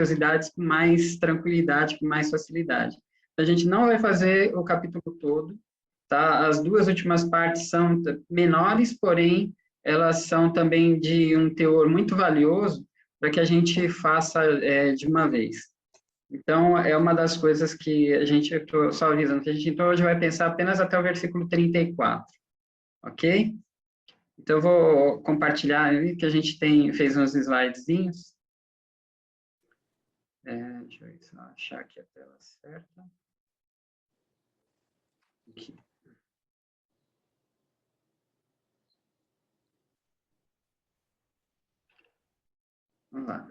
curiosidades com mais tranquilidade, com mais facilidade. A gente não vai fazer o capítulo todo, tá? As duas últimas partes são menores, porém, elas são também de um teor muito valioso para que a gente faça de uma vez. Então, é uma das coisas que a gente, eu estou só avisando, que a gente então hoje vai pensar apenas até o versículo 34, ok? Então, eu vou compartilhar aí, que a gente fez uns slidezinhos. Deixa eu só achar aqui a tela certa. Aqui. Vamos lá.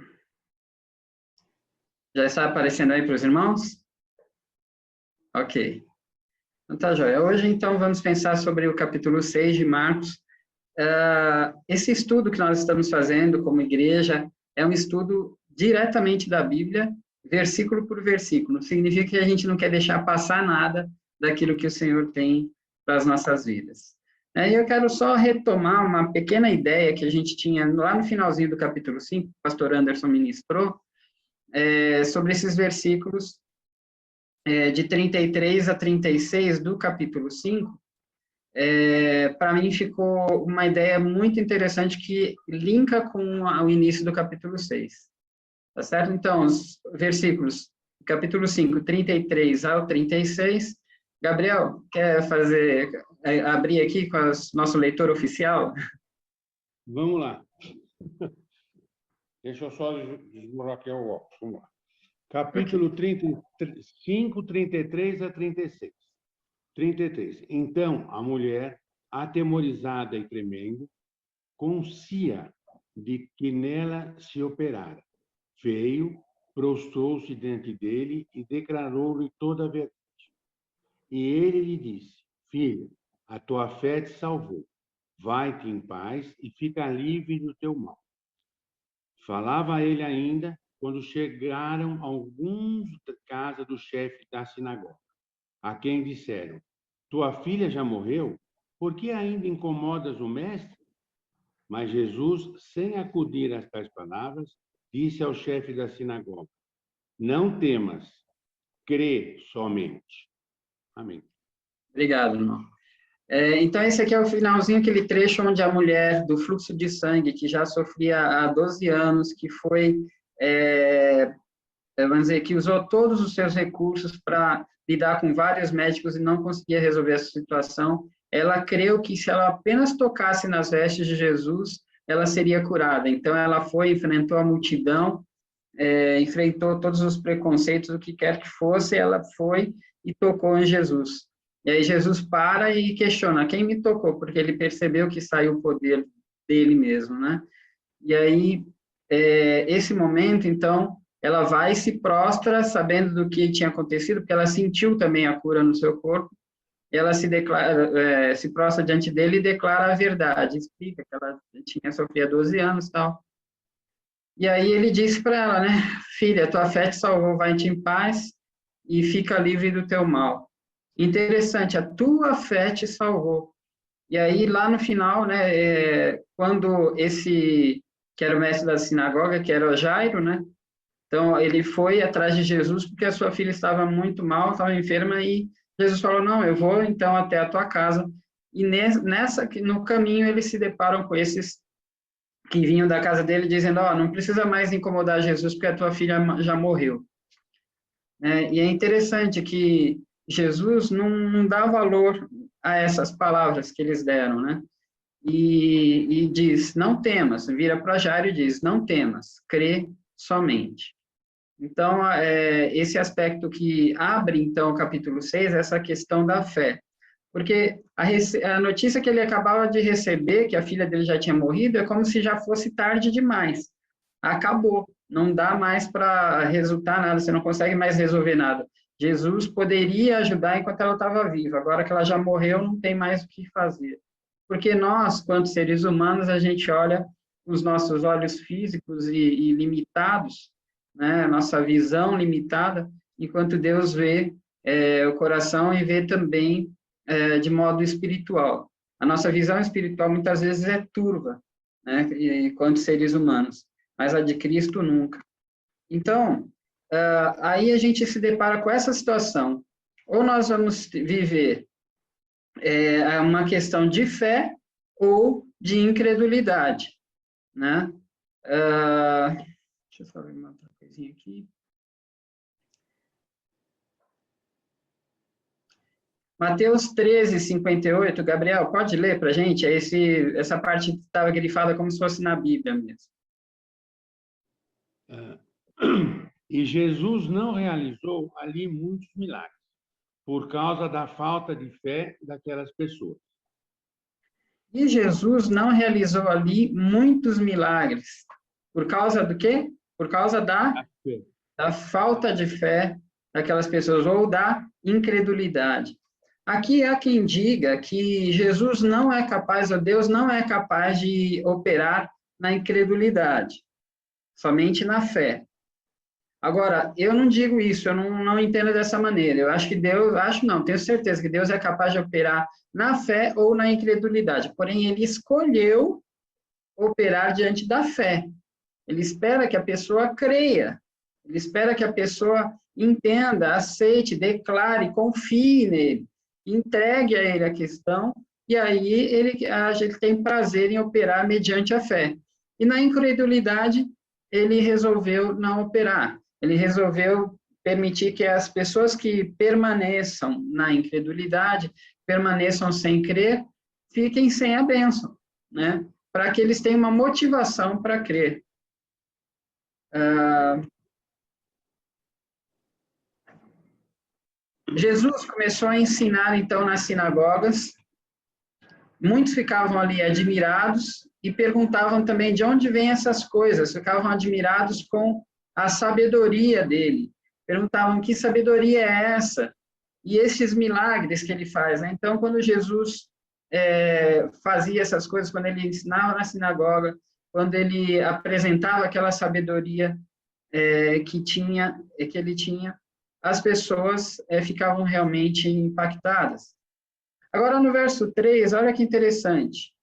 Já está aparecendo aí para os irmãos? Ok. Então, tá, joia. Hoje, então, vamos pensar sobre o capítulo 6 de Marcos. Esse estudo que nós estamos fazendo como igreja é um estudo diretamente da Bíblia, versículo por versículo. Significa que a gente não quer deixar passar nada daquilo que o Senhor tem para as nossas vidas. E eu quero só retomar uma pequena ideia que a gente tinha lá no finalzinho do capítulo 5, que o pastor Anderson ministrou, sobre esses versículos de 33 a 36 do capítulo 5. Para mim ficou uma ideia muito interessante que linka com o início do capítulo 6. Tá certo? Então, os versículos, capítulo 5, 33 ao 36. Gabriel, quer abrir aqui com o nosso leitor oficial? Vamos lá. Deixa eu só desbloquear o óculos. Vamos lá. Capítulo 35, 33 a 36. 33. Então, a mulher, atemorizada e tremendo, conscia de que nela se operara. Veio, prostrou-se diante dele e declarou-lhe toda a verdade. E ele lhe disse: Filha, a tua fé te salvou. Vai-te em paz e fica livre do teu mal. Falava ele ainda quando chegaram alguns da casa do chefe da sinagoga, a quem disseram: Tua filha já morreu? Por que ainda incomodas o mestre? Mas Jesus, sem acudir a tais palavras, disse ao chefe da sinagoga: Não temas, crê somente. Amém. Obrigado, irmão. Então, esse aqui é o finalzinho, aquele trecho onde a mulher do fluxo de sangue, que já sofria há 12 anos, que foi, vamos dizer, que usou todos os seus recursos para lidar com vários médicos e não conseguia resolver essa situação, ela creu que se ela apenas tocasse nas vestes de Jesus, ela seria curada. Então, ela foi, enfrentou a multidão, enfrentou todos os preconceitos, o que quer que fosse, ela foi e tocou em Jesus. E aí Jesus para e questiona: quem me tocou? Porque ele percebeu que saiu o poder dele mesmo, né? E aí, esse momento, então, ela vai e se prostra, sabendo do que tinha acontecido, porque ela sentiu também a cura no seu corpo. Ela se prostra diante dele e declara a verdade, explica que ela tinha sofrido há 12 anos e tal. E aí ele disse para ela, né: Filha, tua fé te salvou, vai-te em paz e fica livre do teu mal. Interessante, a tua fé te salvou. E aí, lá no final, né, quando esse, que era o mestre da sinagoga, que era o Jairo, né, então ele foi atrás de Jesus porque a sua filha estava muito mal, estava enferma, e Jesus falou: não, eu vou então até a tua casa. E no caminho eles se deparam com esses que vinham da casa dele dizendo: não precisa mais incomodar Jesus porque a tua filha já morreu. E é interessante que Jesus não dá valor a essas palavras que eles deram, né? E diz: não temas, vira para Jairo e diz: não temas, crê somente. Então, esse aspecto que abre, então, o capítulo 6, é essa questão da fé. Porque a notícia que ele acabava de receber, que a filha dele já tinha morrido, é como se já fosse tarde demais. Acabou, não dá mais para resultar nada, você não consegue mais resolver nada. Jesus poderia ajudar enquanto ela estava viva, agora que ela já morreu, não tem mais o que fazer. Porque nós, quanto seres humanos, a gente olha os nossos olhos físicos e limitados, né, nossa visão limitada, enquanto Deus vê o coração e vê também de modo espiritual. A nossa visão espiritual muitas vezes é turva, né, enquanto seres humanos, mas a de Cristo nunca. Então, aí a gente se depara com essa situação. Ou nós vamos viver uma questão de fé ou de incredulidade, né? Deixa eu só ver uma outra coisinha aqui. Mateus 13, 58, Gabriel, pode ler para a gente? Essa parte estava grifada como se fosse na Bíblia mesmo. E Jesus não realizou ali muitos milagres, por causa da falta de fé daquelas pessoas. E Jesus não realizou ali muitos milagres. Por causa do quê? Por causa da falta de fé daquelas pessoas, ou da incredulidade. Aqui há quem diga que Jesus não é capaz, ou Deus não é capaz de operar na incredulidade, somente na fé. Agora, eu não digo isso, eu não entendo dessa maneira. Eu acho que Deus, tenho certeza que Deus é capaz de operar na fé ou na incredulidade. Porém, ele escolheu operar diante da fé. Ele espera que a pessoa creia. Ele espera que a pessoa entenda, aceite, declare, confie nele, entregue a ele a questão, e aí ele tem prazer em operar mediante a fé. E na incredulidade, ele resolveu não operar. Ele resolveu permitir que as pessoas que permaneçam na incredulidade, permaneçam sem crer, fiquem sem a bênção, né? Para que eles tenham uma motivação para crer. Jesus começou a ensinar, então, nas sinagogas. Muitos ficavam ali admirados e perguntavam também de onde vêm essas coisas. Ficavam admirados com a sabedoria dele. Perguntavam que sabedoria é essa? E esses milagres que ele faz, né? Então, quando Jesus fazia essas coisas, quando ele ensinava na sinagoga, quando ele apresentava aquela sabedoria que ele tinha, as pessoas ficavam realmente impactadas. Agora, no verso 3, olha que interessante.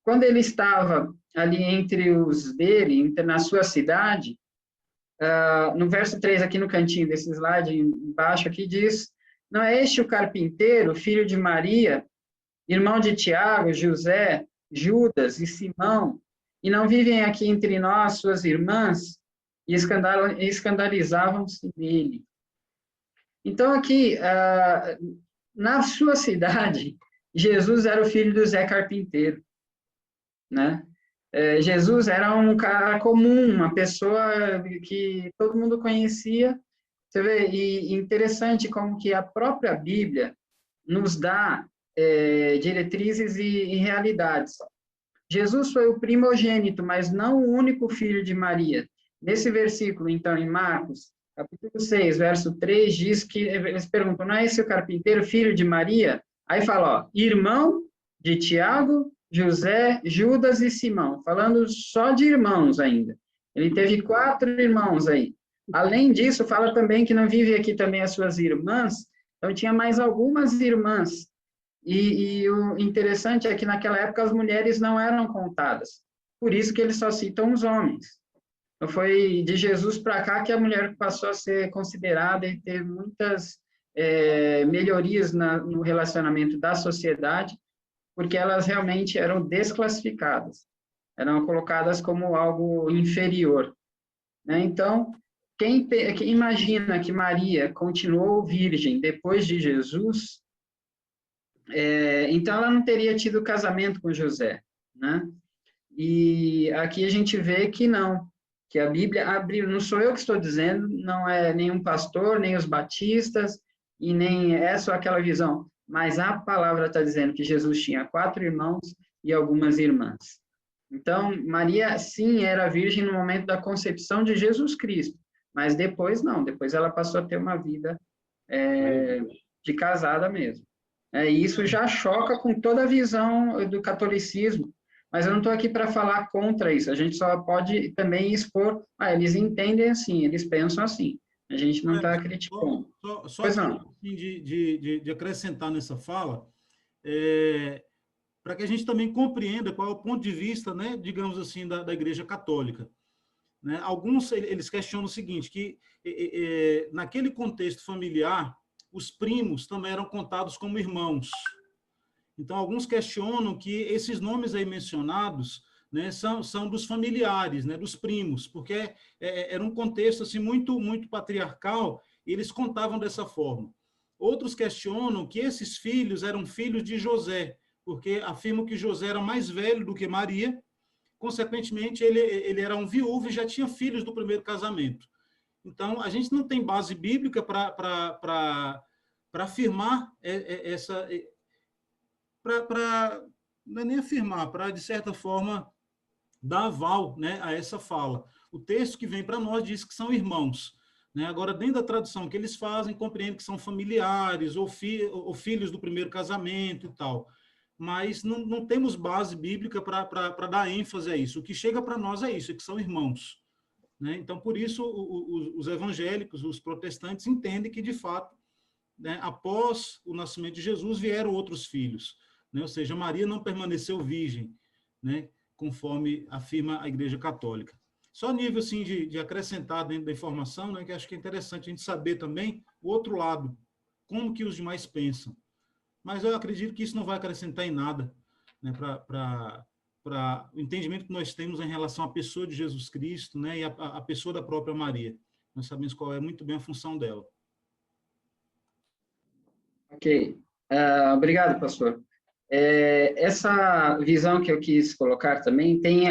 Quando ele estava ali entre os dele, na sua cidade, no verso 3, aqui no cantinho desse slide, embaixo aqui, diz: não é este o carpinteiro, filho de Maria, irmão de Tiago, José, Judas e Simão, e não vivem aqui entre nós suas irmãs? E escandalizavam-se nele. Então, aqui, na sua cidade, Jesus era o filho do Zé Carpinteiro, né? Jesus era um cara comum, uma pessoa que todo mundo conhecia. Você vê, e interessante como que a própria Bíblia nos dá diretrizes e realidades. Jesus foi o primogênito, mas não o único filho de Maria. Nesse versículo, então, em Marcos, capítulo 6, verso 3, diz que eles perguntam, não é esse o carpinteiro, filho de Maria? Aí fala, ó, irmão de Tiago, José, Judas e Simão, falando só de irmãos ainda. Ele teve 4 irmãos aí. Além disso, fala também que não vive aqui também as suas irmãs, então tinha mais algumas irmãs. E o interessante é que naquela época as mulheres não eram contadas. Por isso que eles só citam os homens. Então foi de Jesus para cá que a mulher passou a ser considerada e ter muitas melhorias no relacionamento da sociedade, porque elas realmente eram desclassificadas, eram colocadas como algo inferior, né? Então, quem imagina que Maria continuou virgem depois de Jesus, então ela não teria tido casamento com José, né? E aqui a gente vê que não, que a Bíblia abriu, não sou eu que estou dizendo, não é nenhum pastor, nem os batistas, e nem essa ou aquela visão, mas a palavra está dizendo que Jesus tinha 4 irmãos e algumas irmãs. Então, Maria, sim, era virgem no momento da concepção de Jesus Cristo, mas depois não, depois ela passou a ter uma vida de casada mesmo. Isso já choca com toda a visão do catolicismo, mas eu não estou aqui para falar contra isso, a gente só pode também expor, eles entendem assim, eles pensam assim, a gente não está criticando. Só assim, de acrescentar nessa fala, para que a gente também compreenda qual é o ponto de vista, né, digamos assim, da Igreja Católica. né? Alguns eles questionam o seguinte, que naquele contexto familiar, os primos também eram contados como irmãos. Então, alguns questionam que esses nomes aí mencionados, né, são dos familiares, né, dos primos, porque era um contexto assim, muito patriarcal, e eles contavam dessa forma. Outros questionam que esses filhos eram filhos de José, porque afirmam que José era mais velho do que Maria, consequentemente, ele era um viúvo e já tinha filhos do primeiro casamento. Então, a gente não tem base bíblica para afirmar essa... não é nem afirmar, para, de certa forma, dar aval, né, a essa fala. O texto que vem para nós diz que são irmãos. Né? Agora, dentro da tradução que eles fazem, compreende que são familiares ou filhos do primeiro casamento e tal. Mas não temos base bíblica para dar ênfase a isso. O que chega para nós é isso, é que são irmãos. Né? Então, por isso, os evangélicos, os protestantes, entendem que, de fato, né, após o nascimento de Jesus, vieram outros filhos. Né? Ou seja, Maria não permaneceu virgem, né, conforme afirma a Igreja Católica. Só nível assim, de acrescentar dentro da informação, né, que acho que é interessante a gente saber também o outro lado, como que os demais pensam. Mas eu acredito que isso não vai acrescentar em nada, né, para o entendimento que nós temos em relação à pessoa de Jesus Cristo, né, e a pessoa da própria Maria. Nós sabemos qual é muito bem a função dela. Ok. Obrigado, pastor. Essa visão que eu quis colocar também tem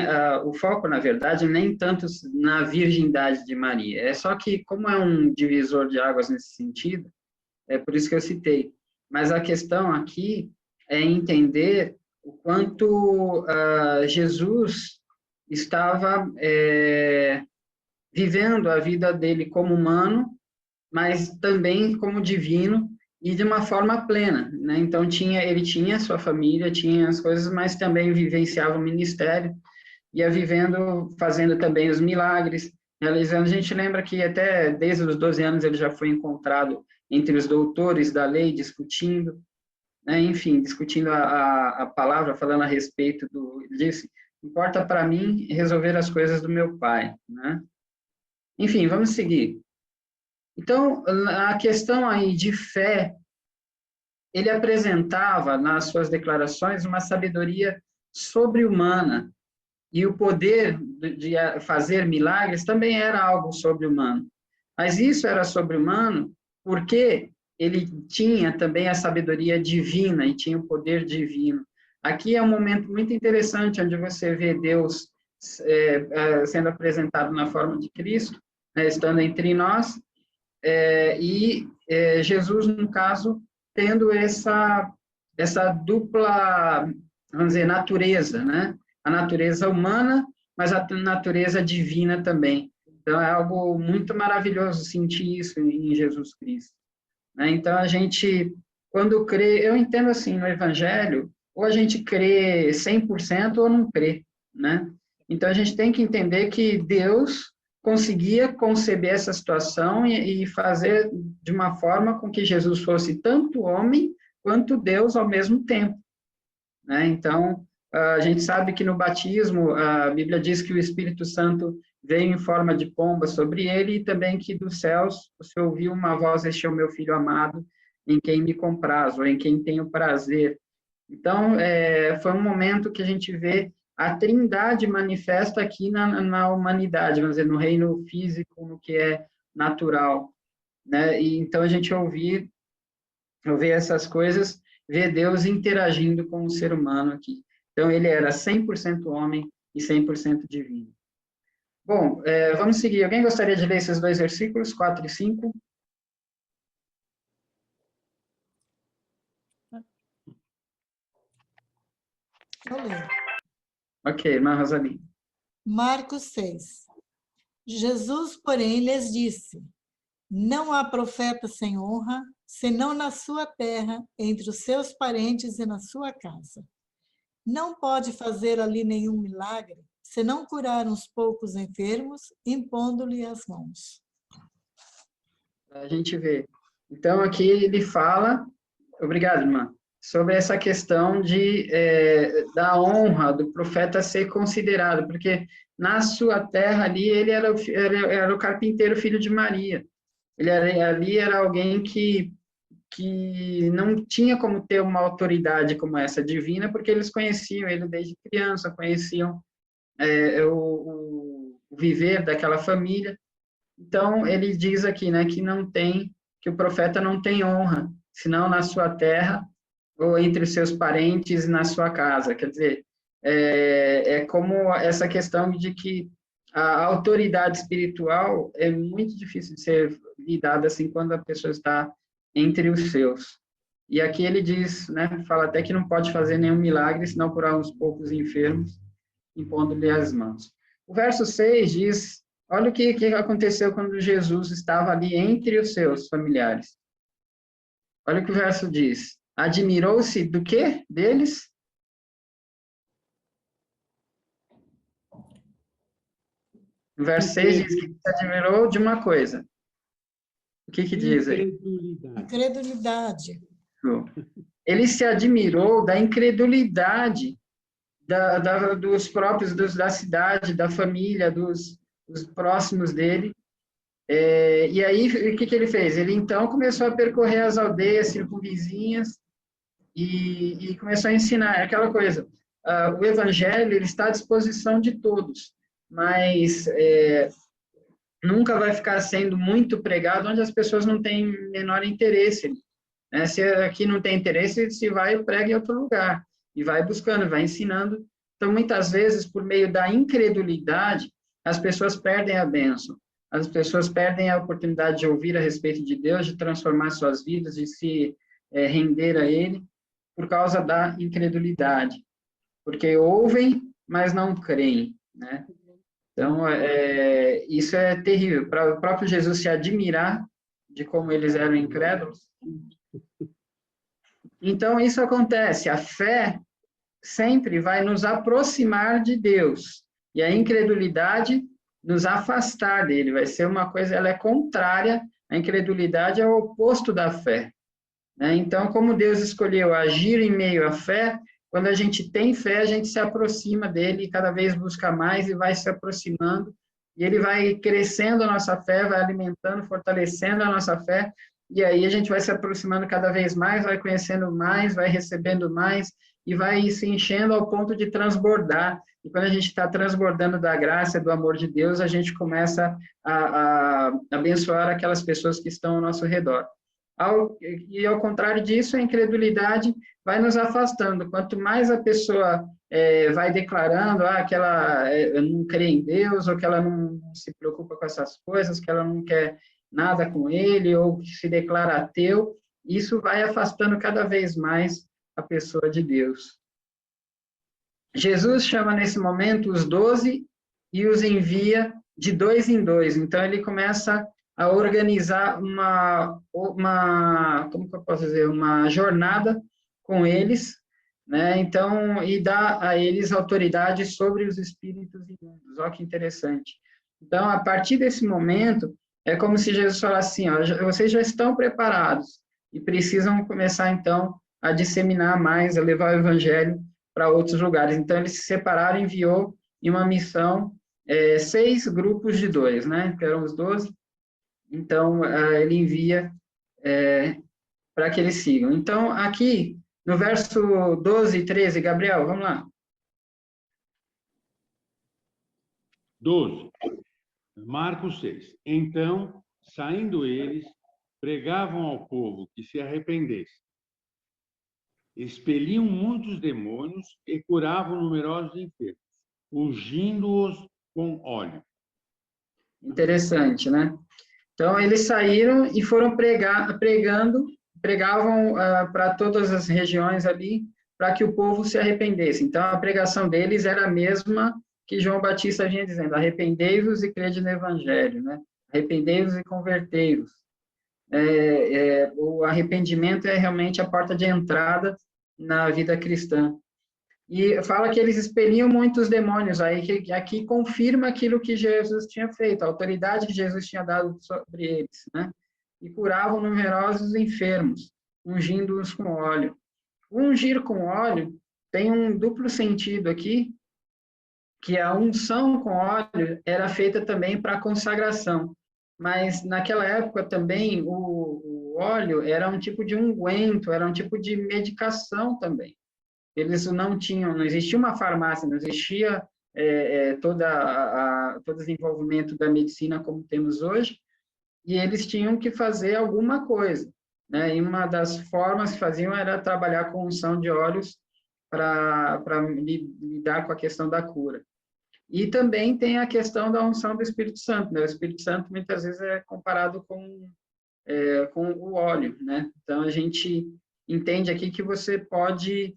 o foco, na verdade, nem tanto na virgindade de Maria. É só que, como é um divisor de águas nesse sentido, é por isso que eu citei. Mas a questão aqui é entender o quanto Jesus estava vivendo a vida dele como humano, mas também como divino e de uma forma plena, né? Então ele tinha sua família, tinha as coisas, mas também vivenciava o ministério, ia vivendo, fazendo também os milagres, realizando. A gente lembra que até desde os 12 anos ele já foi encontrado entre os doutores da lei, discutindo, né? Enfim, discutindo a palavra, falando a respeito ele disse, importa para mim resolver as coisas do meu pai, né? Enfim, vamos seguir. Então, a questão aí de fé, ele apresentava nas suas declarações uma sabedoria sobre-humana, e o poder de fazer milagres também era algo sobre-humano. Mas isso era sobre-humano porque ele tinha também a sabedoria divina e tinha o poder divino. Aqui é um momento muito interessante, onde você vê Deus sendo apresentado na forma de Cristo, né, estando entre nós, e Jesus, no caso, tendo essa dupla, vamos dizer, natureza, né? A natureza humana, mas a natureza divina também. Então, é algo muito maravilhoso sentir isso em Jesus Cristo. Né? Então, a gente, quando crê, eu entendo assim, no Evangelho, ou a gente crê 100% ou não crê, né? Então, a gente tem que entender que Deus conseguia conceber essa situação e fazer de uma forma com que Jesus fosse tanto homem quanto Deus ao mesmo tempo, né? Então, a gente sabe que no batismo, a Bíblia diz que o Espírito Santo veio em forma de pomba sobre ele, e também que dos céus você ouviu uma voz: este é o meu filho amado, em quem me comprazo, ou em quem tenho prazer. Então, foi um momento que a gente vê a Trindade manifesta aqui na humanidade, vamos dizer, no reino físico, no que é natural, né? E então a gente ouvir essas coisas, ver Deus interagindo com o ser humano aqui. Então ele era 100% homem e 100% divino. Bom, vamos seguir. Alguém gostaria de ler esses dois versículos, 4 e 5? Eu leio. Ok, irmã Rosalie. Marcos 6. Jesus, porém, lhes disse: não há profeta sem honra, senão na sua terra, entre os seus parentes e na sua casa. Não pode fazer ali nenhum milagre, senão curar uns poucos enfermos, impondo-lhe as mãos. A gente vê. Então, aqui ele fala... Obrigado, irmã. sobre essa questão da honra do profeta ser considerado, porque na sua terra ali ele era o carpinteiro, filho de Maria. Ali era alguém que não tinha como ter uma autoridade como essa divina, porque eles conheciam ele desde criança, conheciam o viver daquela família. Então, ele diz aqui, né, que o profeta não tem honra, senão na sua terra, ou entre os seus parentes, na sua casa. Quer dizer, como essa questão de que a autoridade espiritual é muito difícil de ser lidada assim quando a pessoa está entre os seus. E aqui ele diz, né, fala até que não pode fazer nenhum milagre, senão curar uns poucos enfermos, impondo-lhe as mãos. O verso 6 diz, olha o que aconteceu quando Jesus estava ali entre os seus familiares. Olha o que o verso diz. Admirou-se do quê? Deles? O verso 6 diz que se admirou de uma coisa. O que diz aí? Incredulidade. Ele se admirou da incredulidade dos próprios, da cidade, da família, dos próximos dele. E aí, o que ele fez? Ele, então, começou a percorrer as aldeias circunvizinhas e começou a ensinar aquela coisa. O evangelho ele está à disposição de todos, mas nunca vai ficar sendo muito pregado onde as pessoas não têm menor interesse. Né? Se aqui não tem interesse, se vai e prega em outro lugar. E vai buscando, vai ensinando. Então, muitas vezes, por meio da incredulidade, as pessoas perdem a bênção. As pessoas perdem a oportunidade de ouvir a respeito de Deus, de transformar suas vidas, de se render a Ele, por causa da incredulidade. Porque ouvem, mas não creem, né? Então, isso é terrível. Para o próprio Jesus se admirar de como eles eram incrédulos. Então, isso acontece. A fé sempre vai nos aproximar de Deus. E a incredulidade nos afastar dele. Vai ser uma coisa, ela é contrária. A incredulidade é o oposto da fé. Né? Então, como Deus escolheu agir em meio à fé, quando a gente tem fé, a gente se aproxima dele e cada vez busca mais e vai se aproximando. E ele vai crescendo a nossa fé, vai alimentando, fortalecendo a nossa fé. E aí a gente vai se aproximando cada vez mais, vai conhecendo mais, vai recebendo mais e vai se enchendo ao ponto de transbordar. E quando a gente está transbordando da graça, do amor de Deus, a gente começa a abençoar aquelas pessoas que estão ao nosso redor. E ao contrário disso, a incredulidade vai nos afastando. Quanto mais a pessoa vai declarando que ela não crê em Deus, ou que ela não se preocupa com essas coisas, que ela não quer nada com ele, ou que se declara ateu, isso vai afastando cada vez mais a pessoa de Deus. Jesus chama nesse momento os 12 e os envia de 2 em 2. Então, ele começa a organizar como que eu posso dizer, uma jornada com eles, né? Então, e dá a eles autoridade sobre os espíritos imundos. Olha que interessante. Então, a partir desse momento, é como se Jesus falasse assim, vocês já estão preparados e precisam começar, então, a disseminar mais, a levar o evangelho para outros lugares. Então, eles se separaram e enviou em uma missão 6 grupos de 2, né? Que eram os 12. Então, ele envia para que eles sigam. Então, aqui, no verso 12 e 13, Gabriel, vamos lá. 12. Marcos 6. Então, saindo eles, pregavam ao povo que se arrependesse. Expeliam muitos demônios e curavam numerosos enfermos, ungindo-os com óleo. Interessante, né? Então, eles saíram e foram pregavam para todas as regiões ali, para que o povo se arrependesse. Então, a pregação deles era a mesma que João Batista vinha dizendo, arrependei-vos e crede no Evangelho, né? Arrependei-vos e convertei-vos. O arrependimento é realmente a porta de entrada na vida cristã. E fala que eles expeliam muitos demônios, aí que aqui confirma aquilo que Jesus tinha feito, a autoridade que Jesus tinha dado sobre eles, né? E curavam numerosos enfermos, ungindo-os com óleo. O ungir com óleo tem um duplo sentido aqui, que a unção com óleo era feita também para consagração. Mas naquela época também o óleo era um tipo de unguento, era um tipo de medicação também. Eles não tinham, não existia uma farmácia, não existia todo o desenvolvimento da medicina como temos hoje, e eles tinham que fazer alguma coisa, né? E uma das formas que faziam era trabalhar com unção de óleos para lidar com a questão da cura. E também tem a questão da unção do Espírito Santo, né? O Espírito Santo muitas vezes é comparado com o óleo, né? Então, a gente entende aqui que você pode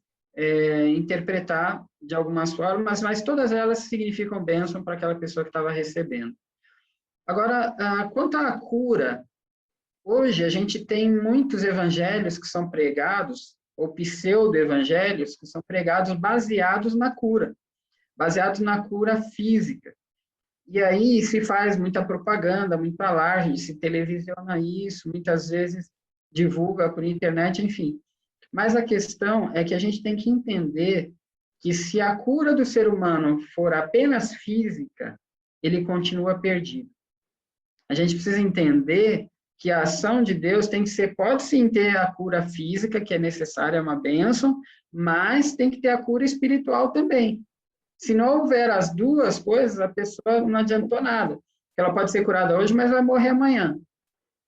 interpretar de algumas formas, mas todas elas significam bênção para aquela pessoa que estava recebendo. Agora, quanto à cura, hoje a gente tem muitos evangelhos que são pregados, ou pseudo-evangelhos, que são pregados baseados na cura física. E aí se faz muita propaganda, muito alarde, se televisiona isso, muitas vezes divulga por internet, enfim. Mas a questão é que a gente tem que entender que se a cura do ser humano for apenas física, ele continua perdido. A gente precisa entender que a ação de Deus tem que ser, pode sim ter a cura física, que é necessária, é uma bênção, mas tem que ter a cura espiritual também. Se não houver as duas coisas, a pessoa não adiantou nada. Ela pode ser curada hoje, mas vai morrer amanhã.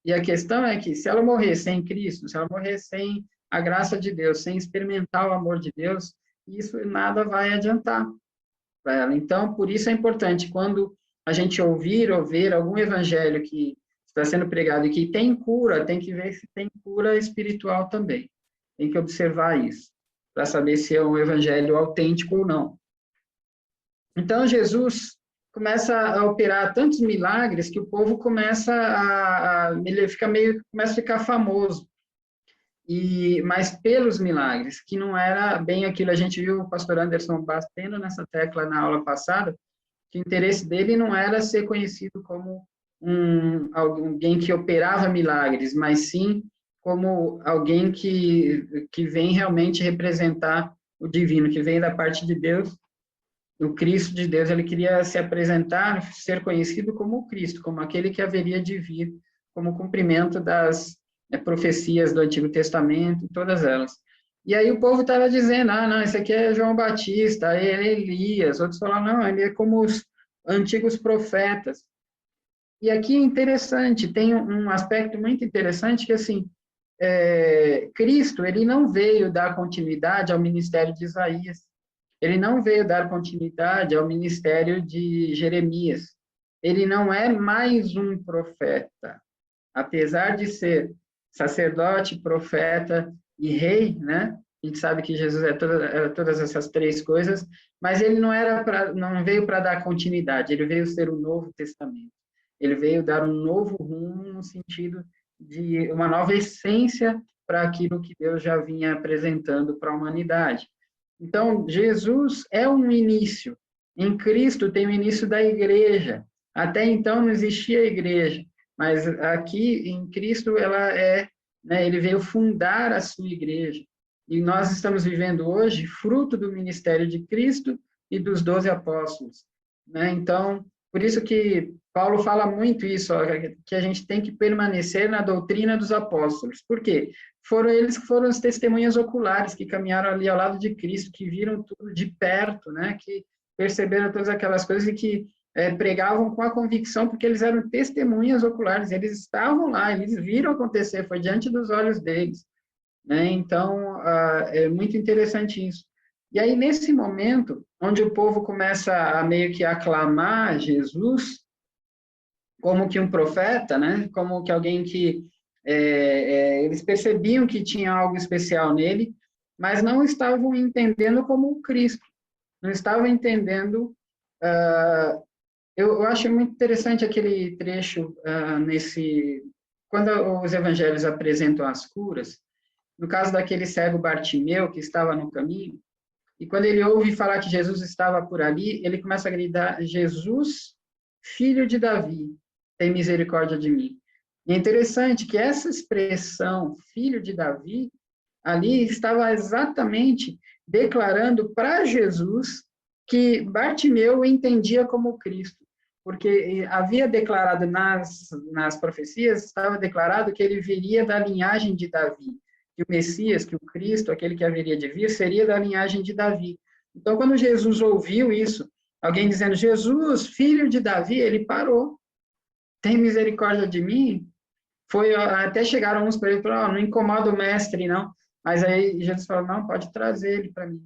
E a questão é que, se ela morrer sem Cristo, se ela morrer sem a graça de Deus, sem experimentar o amor de Deus, isso nada vai adiantar para ela. Então, por isso é importante, quando a gente ouvir ou ver algum evangelho que está sendo pregado e que tem cura, tem que ver se tem cura espiritual também. Tem que observar isso, para saber se é um evangelho autêntico ou não. Então, Jesus começa a operar tantos milagres que o povo começa começa a ficar famoso. Mas pelos milagres, que não era bem aquilo. A gente viu o pastor Anderson batendo nessa tecla na aula passada, que o interesse dele não era ser conhecido como alguém que operava milagres, mas sim como alguém que vem realmente representar o divino, que vem da parte de Deus, o Cristo de Deus. Ele queria se apresentar, ser conhecido como o Cristo, como aquele que haveria de vir, como cumprimento das profecias do Antigo Testamento, todas elas. E aí o povo estava dizendo, não, esse aqui é João Batista, ele é Elias. Outros falaram, não, ele é como os antigos profetas. E aqui é interessante, tem um aspecto muito interessante, que assim, Cristo, ele não veio dar continuidade ao ministério de Isaías, ele não veio dar continuidade ao ministério de Jeremias, ele não é mais um profeta, apesar de ser sacerdote, profeta e rei, né? A gente sabe que Jesus era todas essas três coisas, mas ele não veio para dar continuidade, ele veio ser o Novo Testamento. Ele veio dar um novo rumo no sentido de uma nova essência para aquilo que Deus já vinha apresentando para a humanidade. Então, Jesus é um início. Em Cristo tem o início da igreja. Até então não existia igreja, mas aqui em Cristo ele veio fundar a sua igreja. E nós estamos vivendo hoje fruto do ministério de Cristo e dos 12 apóstolos, né? Então, por isso que Paulo fala muito isso, que a gente tem que permanecer na doutrina dos apóstolos. Por quê? Foram eles que foram as testemunhas oculares, que caminharam ali ao lado de Cristo, que viram tudo de perto, né? Que perceberam todas aquelas coisas e que pregavam com a convicção, porque eles eram testemunhas oculares, eles estavam lá, eles viram acontecer, foi diante dos olhos deles, né? Então, é muito interessante isso. E aí, nesse momento, onde o povo começa a meio que aclamar Jesus como que um profeta, né? Como que alguém que eles percebiam que tinha algo especial nele, mas não estavam entendendo como o Cristo, não estavam entendendo. Eu acho muito interessante aquele trecho quando os evangelhos apresentam as curas, no caso daquele cego Bartimeu que estava no caminho, e quando ele ouve falar que Jesus estava por ali, ele começa a gritar: Jesus, filho de Davi, tem misericórdia de mim. E é interessante que essa expressão, filho de Davi, ali estava exatamente declarando para Jesus que Bartimeu o entendia como Cristo, porque havia declarado nas profecias, estava declarado que ele viria da linhagem de Davi, que o Messias, que o Cristo, aquele que haveria de vir, seria da linhagem de Davi. Então, quando Jesus ouviu isso, alguém dizendo, Jesus, filho de Davi, ele parou, tem misericórdia de mim? Foi, até chegaram uns para ele e falaram, não incomoda o mestre, não. Mas aí Jesus falou, não, pode trazer ele para mim,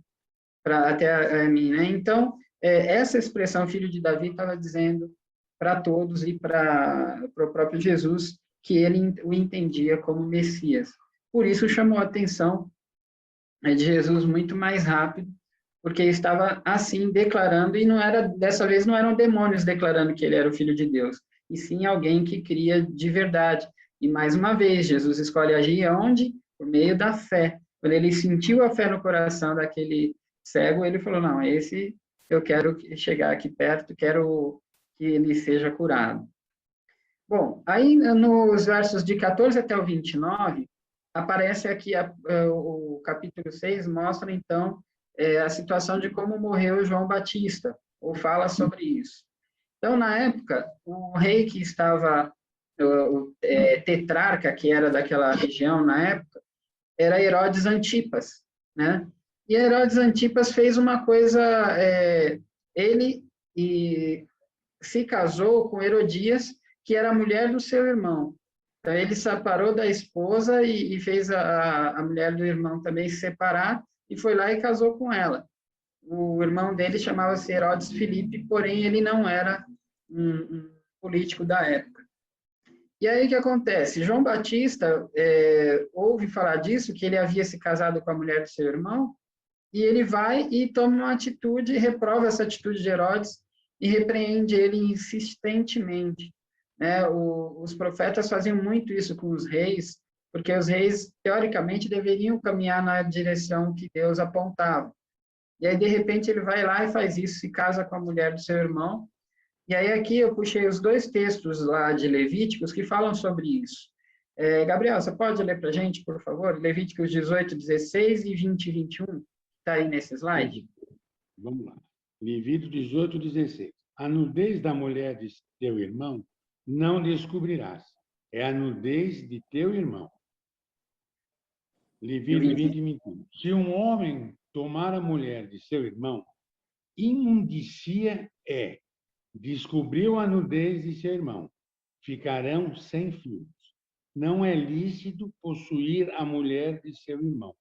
até a mim, né? Então, essa expressão, filho de Davi, estava dizendo para todos e para o próprio Jesus que ele o entendia como Messias. Por isso chamou a atenção de Jesus muito mais rápido, porque estava assim declarando, e não era, dessa vez não eram demônios declarando que ele era o Filho de Deus, e sim alguém que cria de verdade. E mais uma vez, Jesus escolhe agir onde? Por meio da fé. Quando ele sentiu a fé no coração daquele cego, ele falou, não, esse eu quero chegar aqui perto, quero que ele seja curado. Bom, aí nos versos de 14 até o 29, aparece aqui o capítulo 6, mostra então a situação de como morreu João Batista, ou fala sobre isso. Então, na época, o rei que estava, o tetrarca, que era daquela região na época, era Herodes Antipas, né? E Herodes Antipas fez uma coisa, ele se casou com Herodias, que era a mulher do seu irmão. Então, ele separou da esposa e fez a mulher do irmão também se separar, e foi lá e casou com ela. O irmão dele chamava-se Herodes Filipe, porém ele não era um político da época. E aí o que acontece? João Batista ouve falar disso, que ele havia se casado com a mulher do seu irmão, e ele vai e toma uma atitude, reprova essa atitude de Herodes e repreende ele insistentemente. Os profetas faziam muito isso com os reis, porque os reis, teoricamente, deveriam caminhar na direção que Deus apontava. E aí, de repente, ele vai lá e faz isso, se casa com a mulher do seu irmão. E aí, aqui, eu puxei os 2 textos lá de Levíticos que falam sobre isso. Gabriel, você pode ler para a gente, por favor? Levíticos 18, 16 e 20 e 21, está aí nesse slide? Vamos lá. Levíticos 18, 16. A nudez da mulher de teu irmão não descobrirás. É a nudez de teu irmão. Levítico 20 e 21. Se um homem tomar a mulher de seu irmão, imundícia é. Descobriu a nudez de seu irmão. Ficarão sem filhos. Não é lícito possuir a mulher de seu irmão.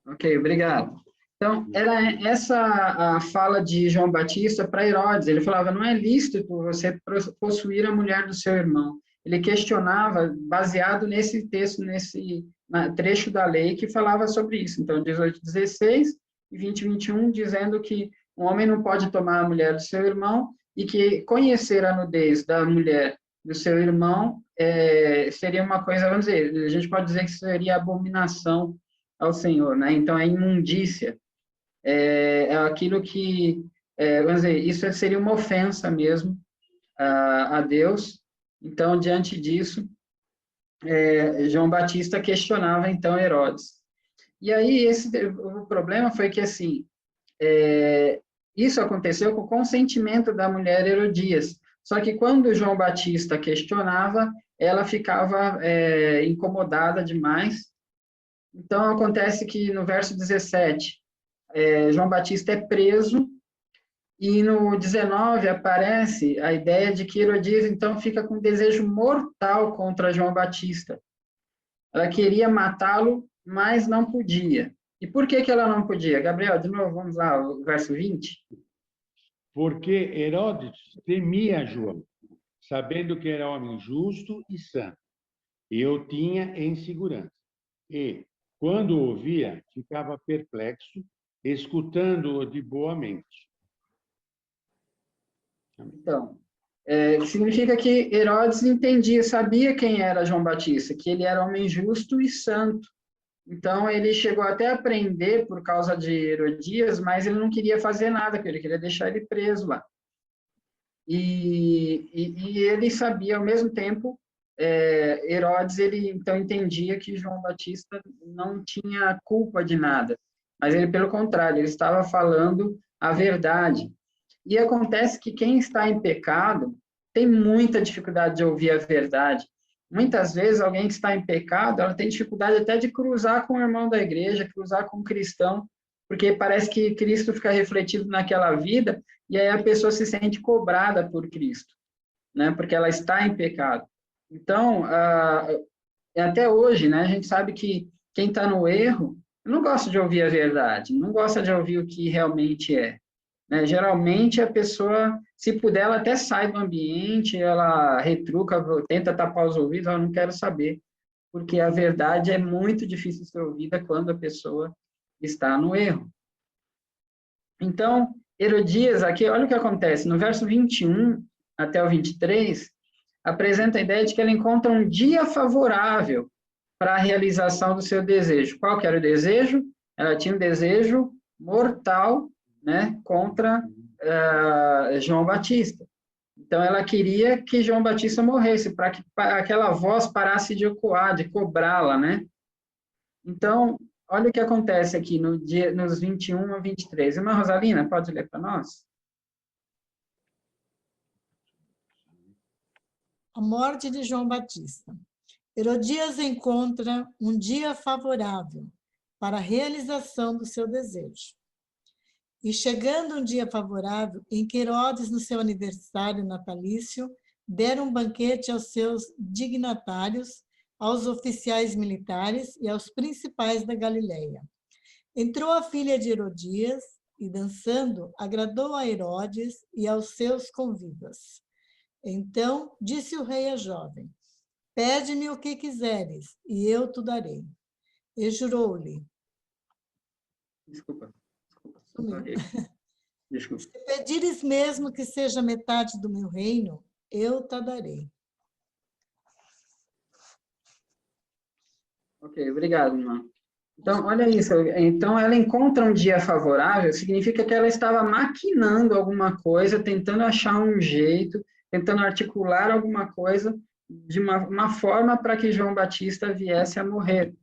Ok, obrigado. Então, era essa a fala de João Batista para Herodes. Ele falava, não é lícito você possuir a mulher do seu irmão. Ele questionava, baseado nesse texto, nesse trecho da lei que falava sobre isso. Então, 18, 16 e 20, 21, dizendo que um homem não pode tomar a mulher do seu irmão e que conhecer a nudez da mulher do seu irmão seria uma coisa, vamos dizer, a gente pode dizer que seria abominação ao Senhor, né? Então, é imundícia. É aquilo que, vamos dizer, isso seria uma ofensa mesmo a Deus. Então, diante disso, João Batista questionava, então, Herodes. E aí, o problema foi que, assim, isso aconteceu com o consentimento da mulher Herodias. Só que quando João Batista questionava, ela ficava incomodada demais. Então, acontece que no verso 17, João Batista é preso, e no 19 aparece a ideia de que Herodias, então, fica com um desejo mortal contra João Batista. Ela queria matá-lo, mas não podia. E por que ela não podia? Gabriel, de novo, vamos lá, o verso 20. Porque Herodes temia João, sabendo que era homem justo e santo, e o tinha em segurança. E, quando o ouvia, ficava perplexo, escutando-o de boa mente. Então, significa que Herodes entendia, sabia quem era João Batista, que ele era homem justo e santo. Então, ele chegou até a prender por causa de Herodias, mas ele não queria fazer nada com ele, queria deixar ele preso lá. E ele sabia, ao mesmo tempo, Herodes, ele então entendia que João Batista não tinha culpa de nada, mas ele, pelo contrário, ele estava falando a verdade. E acontece que quem está em pecado tem muita dificuldade de ouvir a verdade. Muitas vezes, alguém que está em pecado, ela tem dificuldade até de cruzar com o irmão da igreja, cruzar com o cristão, porque parece que Cristo fica refletido naquela vida, e aí a pessoa se sente cobrada por Cristo, né? Porque ela está em pecado. Então, até hoje, né, a gente sabe que quem está no erro não gosta de ouvir a verdade, não gosta de ouvir o que realmente é. Né? Geralmente, a pessoa, se puder, ela até sai do ambiente, ela retruca, tenta tapar os ouvidos, ela não quer saber, porque a verdade é muito difícil de ser ouvida quando a pessoa está no erro. Então, Herodias, aqui, olha o que acontece, no verso 21 até o 23, apresenta a ideia de que ela encontra um dia favorável para a realização do seu desejo. Qual que era o desejo? Ela tinha um desejo mortal, né, contra João Batista. Então, ela queria que João Batista morresse, para que aquela voz parasse de ecoar, de cobrá-la, né? Então, olha o que acontece aqui nos 21 a 23. Irmã Rosalina, pode ler para nós? A morte de João Batista. Herodias encontra um dia favorável para a realização do seu desejo. E chegando um dia favorável, em que Herodes, no seu aniversário natalício, dera um banquete aos seus dignatários, aos oficiais militares e aos principais da Galileia. Entrou a filha de Herodias e, dançando, agradou a Herodes e aos seus convivas. Então disse o rei à jovem: pede-me o que quiseres, e eu te darei. E jurou-lhe. Desculpa. Se pedires mesmo que seja metade do meu reino, eu te darei. Ok, obrigado, irmã. Então, olha isso. Então, ela encontra um dia favorável, significa que ela estava maquinando alguma coisa, tentando achar um jeito, tentando articular alguma coisa de uma forma para que João Batista viesse a morrer.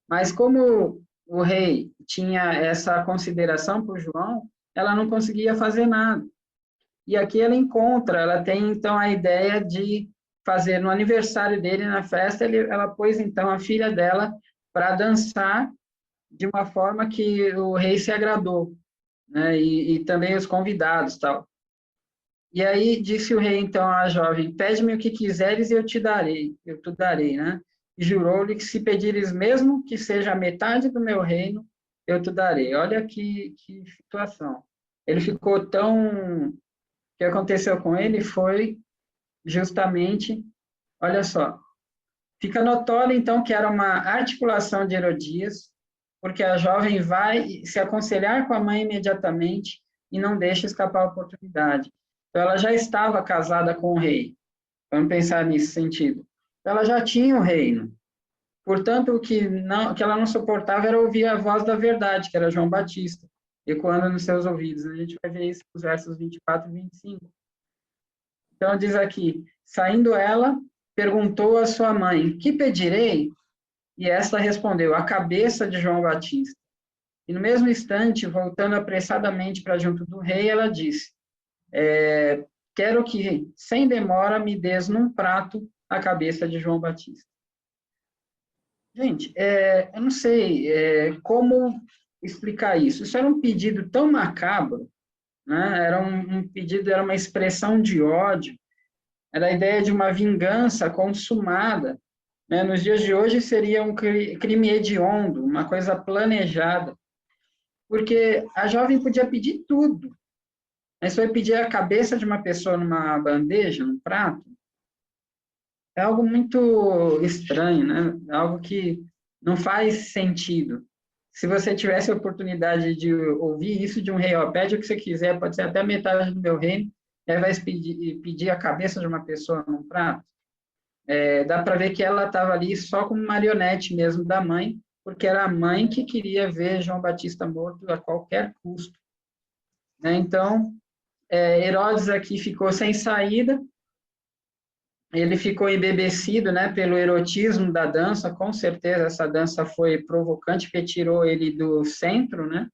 Mas como o rei tinha essa consideração por João, ela não conseguia fazer nada. E aqui ela tem então a ideia de fazer no aniversário dele, na festa, ela pôs então a filha dela para dançar de uma forma que o rei se agradou, né? E também os convidados, tal. E aí disse o rei então à jovem: pede-me o que quiseres e eu te darei, né? E jurou-lhe que se pedires mesmo que seja a metade do meu reino, eu te darei. Olha que situação. Ele ficou tão... O que aconteceu com ele foi justamente, olha só, fica notório então que era uma articulação de Herodias, porque a jovem vai se aconselhar com a mãe imediatamente e não deixa escapar a oportunidade. Então, ela já estava casada com o rei. Vamos pensar nesse sentido. Ela já tinha o reino. Portanto, o que ela não suportava era ouvir a voz da verdade, que era João Batista, ecoando nos seus ouvidos. A gente vai ver isso nos versos 24 e 25. Então, diz aqui, saindo ela, perguntou à sua mãe: que pedirei? E esta respondeu: a cabeça de João Batista. E no mesmo instante, voltando apressadamente para junto do rei, ela disse: quero que, sem demora, me des num prato a cabeça de João Batista. Gente, eu não sei como explicar isso. Isso era um pedido tão macabro, né? Era um pedido, era uma expressão de ódio, era a ideia de uma vingança consumada. Né? Nos dias de hoje seria um crime hediondo, uma coisa planejada, porque a jovem podia pedir tudo, mas foi pedir a cabeça de uma pessoa numa bandeja, num prato, é algo muito estranho, né? Algo que não faz sentido. Se você tivesse a oportunidade de ouvir isso de um rei, ó, pede o que você quiser, pode ser até metade do meu reino, e aí vai pedir a cabeça de uma pessoa num prato. Dá para ver que ela estava ali só como marionete mesmo da mãe, porque era a mãe que queria ver João Batista morto a qualquer custo. Né? Então, Herodes aqui ficou sem saída, ele ficou embebecido, né, pelo erotismo da dança, com certeza essa dança foi provocante, porque tirou ele do centro, né,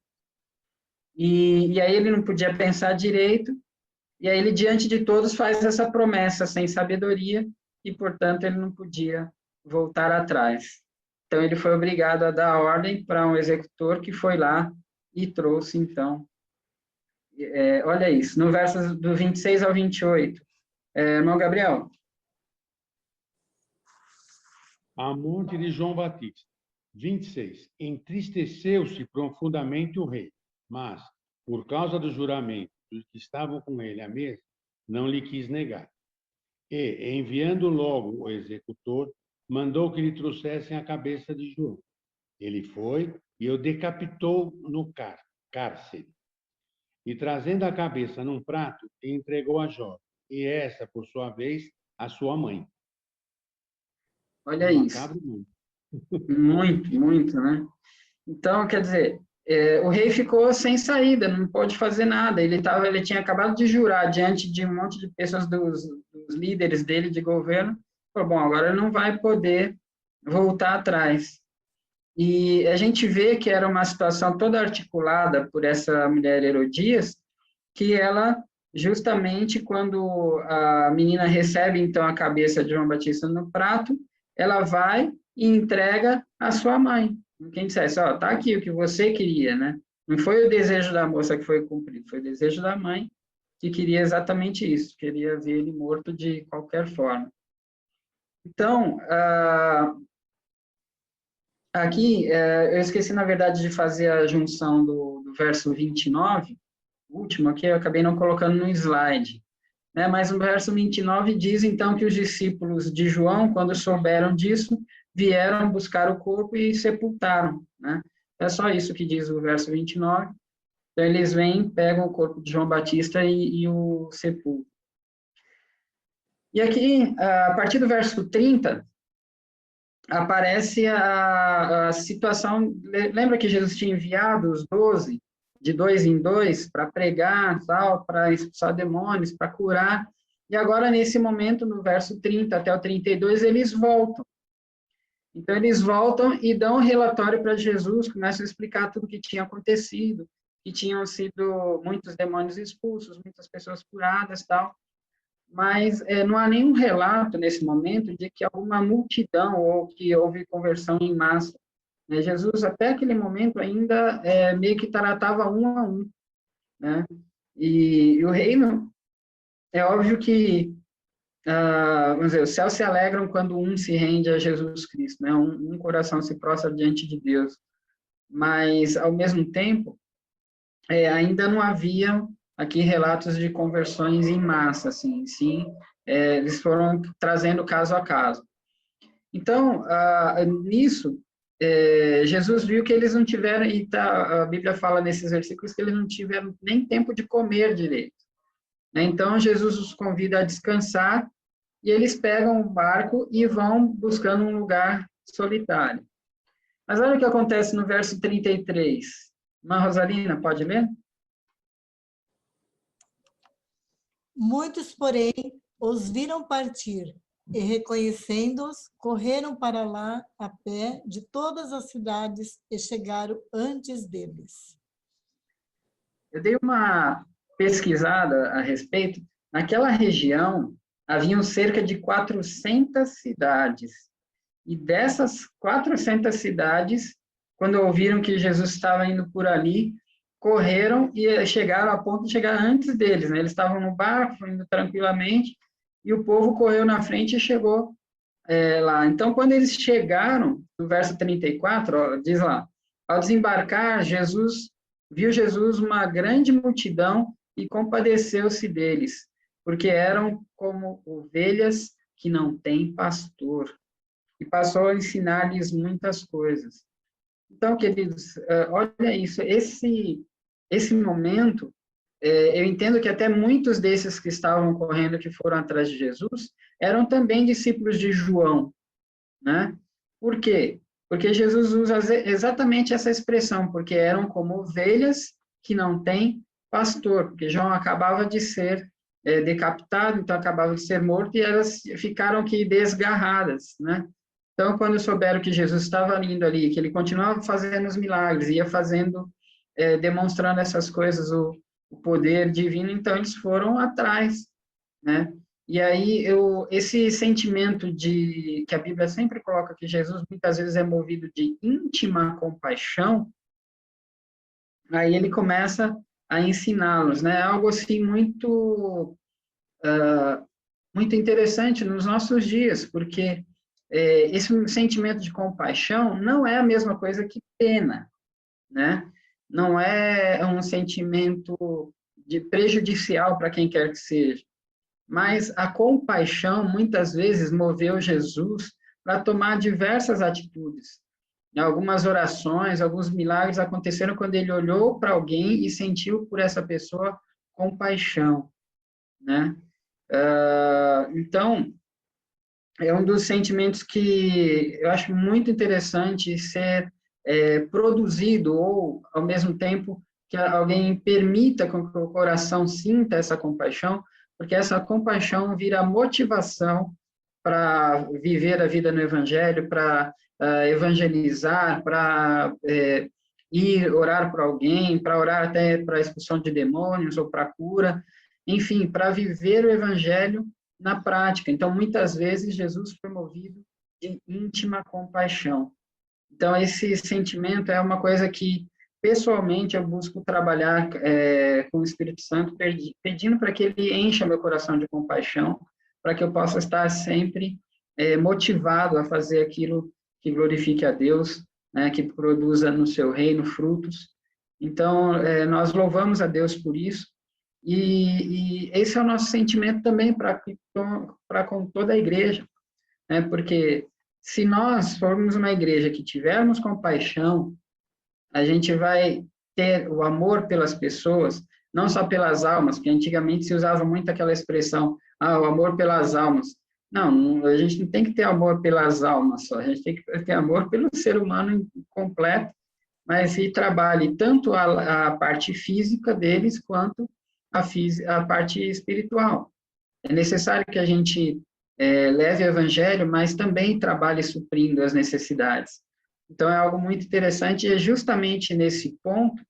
e aí ele não podia pensar direito, e aí ele, diante de todos, faz essa promessa sem sabedoria, e, portanto, ele não podia voltar atrás. Então, ele foi obrigado a dar ordem para um executor que foi lá e trouxe, então, olha isso, no verso do 26 ao 28. Irmão Gabriel. A morte de João Batista. 26. Entristeceu-se profundamente o rei, mas, por causa do juramento dos que estavam com ele à mesa, não lhe quis negar. E, enviando logo o executor, mandou que lhe trouxessem a cabeça de João. Ele foi e o decapitou no cárcere. E, trazendo a cabeça num prato, entregou a jovem, e essa, por sua vez, a sua mãe. Olha isso. Muito, muito, né? Então, quer dizer, o rei ficou sem saída, não pôde fazer nada. Ele tinha acabado de jurar diante de um monte de pessoas, dos líderes dele de governo. Falou, bom, agora ele não vai poder voltar atrás. E a gente vê que era uma situação toda articulada por essa mulher Herodias, que ela, justamente quando a menina recebe, então, a cabeça de João Batista no prato, ela vai e entrega à sua mãe. Quem dissesse, ó, tá aqui o que você queria, né? Não foi o desejo da moça que foi cumprido, foi o desejo da mãe que queria exatamente isso, queria ver ele morto de qualquer forma. Então, aqui, eu esqueci, na verdade, de fazer a junção do verso 29, o último aqui, eu acabei não colocando no slide, né? Mas o verso 29 diz, então, que os discípulos de João, quando souberam disso, vieram buscar o corpo e sepultaram, né? É só isso que diz o verso 29. Então, eles vêm, pegam o corpo de João Batista e o sepultam. E aqui, a partir do verso 30, aparece a situação, lembra que Jesus tinha enviado os 12, de 2 em 2, para pregar, tal, para expulsar demônios, para curar, e agora, nesse momento, no verso 30 até o 32, eles voltam. Então, eles voltam e dão um relatório para Jesus, começam a explicar tudo o que tinha acontecido, que tinham sido muitos demônios expulsos, muitas pessoas curadas, tal, mas não há nenhum relato nesse momento de que alguma multidão ou que houve conversão em massa. Né? Jesus, até aquele momento, ainda meio que tratava um a um. Né? E o reino, é óbvio que, vamos dizer, os céus se alegram quando um se rende a Jesus Cristo, né? Um coração se prostra diante de Deus. Mas, ao mesmo tempo, ainda não havia aqui relatos de conversões em massa, assim, sim, eles foram trazendo caso a caso. Então, nisso, Jesus viu que eles não tiveram, e a Bíblia fala nesses versículos que eles não tiveram nem tempo de comer direito. Né? Então, Jesus os convida a descansar, e eles pegam o barco e vão buscando um lugar solitário. Mas olha o que acontece no verso 33. Irmã Rosalina, pode ler? Muitos, porém, os viram partir e, reconhecendo-os, correram para lá a pé de todas as cidades e chegaram antes deles. Eu dei uma pesquisada a respeito. Naquela região, haviam cerca de 400 cidades. E dessas 400 cidades, quando ouviram que Jesus estava indo por ali, correram e chegaram a ponto de chegar antes deles, né? Eles estavam no barco, indo tranquilamente, e o povo correu na frente e chegou lá. Então, quando eles chegaram, no verso 34, ó, diz lá, ao desembarcar, viu Jesus uma grande multidão e compadeceu-se deles, porque eram como ovelhas que não têm pastor, e passou a ensinar-lhes muitas coisas. Então, queridos, olha isso, esse momento, eu entendo que até muitos desses que estavam correndo, que foram atrás de Jesus, eram também discípulos de João, né? Por quê? Porque Jesus usa exatamente essa expressão, porque eram como ovelhas que não têm pastor, porque João acabava de ser decapitado, então acabava de ser morto, e elas ficaram aqui desgarradas, né? Então, quando souberam que Jesus estava indo ali, que ele continuava fazendo os milagres, ia fazendo, demonstrando essas coisas, o poder divino, então eles foram atrás, né? E aí, esse sentimento que a Bíblia sempre coloca que Jesus muitas vezes é movido de íntima compaixão, aí ele começa a ensiná-los, né? Algo assim muito interessante nos nossos dias, porque esse sentimento de compaixão não é a mesma coisa que pena, né? Não é um sentimento prejudicial para quem quer que seja, mas a compaixão muitas vezes moveu Jesus para tomar diversas atitudes. Algumas orações, alguns milagres aconteceram quando ele olhou para alguém e sentiu por essa pessoa compaixão, né? Então, é um dos sentimentos que eu acho muito interessante ser produzido, ou, ao mesmo tempo, que alguém permita que o coração sinta essa compaixão, porque essa compaixão vira motivação para viver a vida no Evangelho, para evangelizar, para ir orar por alguém, para orar até para a expulsão de demônios ou para a cura, enfim, para viver o Evangelho na prática. Então, muitas vezes, Jesus foi movido de íntima compaixão. Então, esse sentimento é uma coisa que, pessoalmente, eu busco trabalhar com o Espírito Santo, pedindo para que ele encha meu coração de compaixão, para que eu possa estar sempre motivado a fazer aquilo que glorifique a Deus, né, que produza no seu reino frutos. Então, nós louvamos a Deus por isso, e esse é o nosso sentimento também para com toda a igreja, né? Porque se nós formos uma igreja que tivermos compaixão, a gente vai ter o amor pelas pessoas, não só pelas almas, porque antigamente se usava muito aquela expressão, o amor pelas almas. Não, a gente não tem que ter amor pelas almas só, a gente tem que ter amor pelo ser humano completo, mas que trabalhe tanto a parte física deles, quanto a parte espiritual. É necessário que a gente leve o evangelho, mas também trabalhe suprindo as necessidades. Então, é algo muito interessante, e é justamente nesse ponto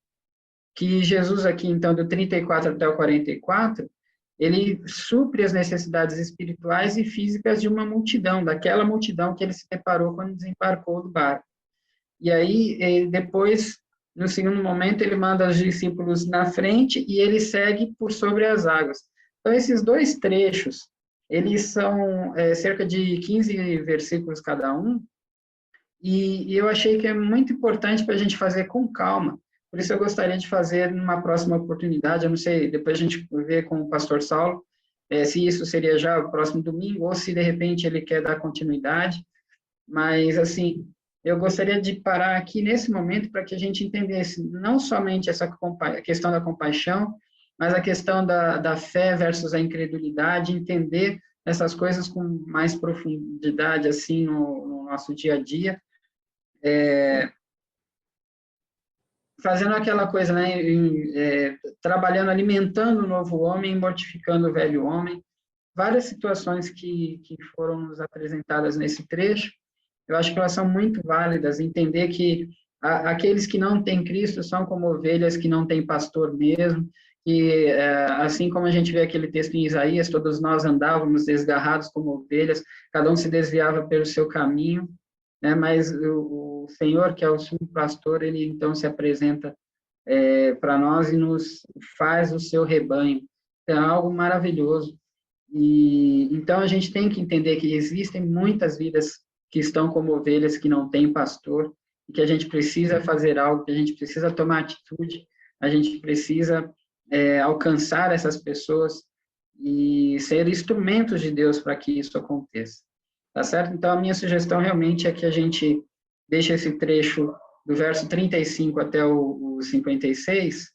que Jesus aqui, então, do 34 até o 44, ele supre as necessidades espirituais e físicas de uma multidão, daquela multidão que ele se deparou quando desembarcou do barco. E aí, depois, no segundo momento, ele manda os discípulos na frente e ele segue por sobre as águas. Então, esses dois trechos, eles são cerca de 15 versículos cada um, e eu achei que é muito importante para a gente fazer com calma. Por isso, eu gostaria de fazer numa próxima oportunidade, eu não sei, depois a gente vê com o pastor Saulo, se isso seria já o próximo domingo, ou se, de repente, ele quer dar continuidade. Mas, assim, eu gostaria de parar aqui nesse momento para que a gente entendesse não somente essa questão da compaixão, mas a questão da fé versus a incredulidade, entender essas coisas com mais profundidade, assim, no nosso dia a dia, fazendo aquela coisa, né, trabalhando, alimentando o novo homem, mortificando o velho homem. Várias situações que foram nos apresentadas nesse trecho, eu acho que elas são muito válidas, entender que aqueles que não têm Cristo são como ovelhas que não têm pastor mesmo, que assim como a gente vê aquele texto em Isaías, todos nós andávamos desgarrados como ovelhas, cada um se desviava pelo seu caminho, né? Mas o Senhor, que é o sumo pastor, ele então se apresenta para nós e nos faz o seu rebanho. É algo maravilhoso. E então a gente tem que entender que existem muitas vidas que estão como ovelhas que não têm pastor, e que a gente precisa fazer algo, que a gente precisa tomar atitude, a gente precisa alcançar essas pessoas e ser instrumentos de Deus para que isso aconteça. Tá certo? Então, a minha sugestão realmente é que a gente deixe esse trecho do verso 35 até o 56,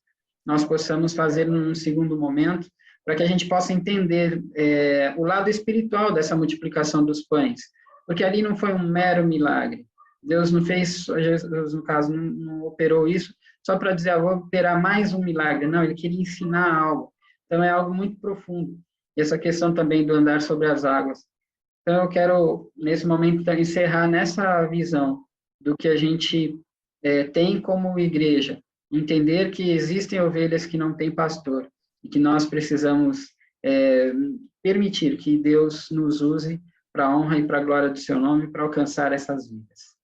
nós possamos fazer num segundo momento, para que a gente possa entender o lado espiritual dessa multiplicação dos pães. Porque ali não foi um mero milagre. Deus não fez, Jesus, no caso, não operou isso só para dizer, vou operar mais um milagre. Não, ele queria ensinar algo. Então, é algo muito profundo. e essa questão também do andar sobre as águas. Então, eu quero, nesse momento, encerrar nessa visão do que a gente tem como igreja, entender que existem ovelhas que não têm pastor, e que nós precisamos permitir que Deus nos use para a honra e para a glória do seu nome, para alcançar essas vidas.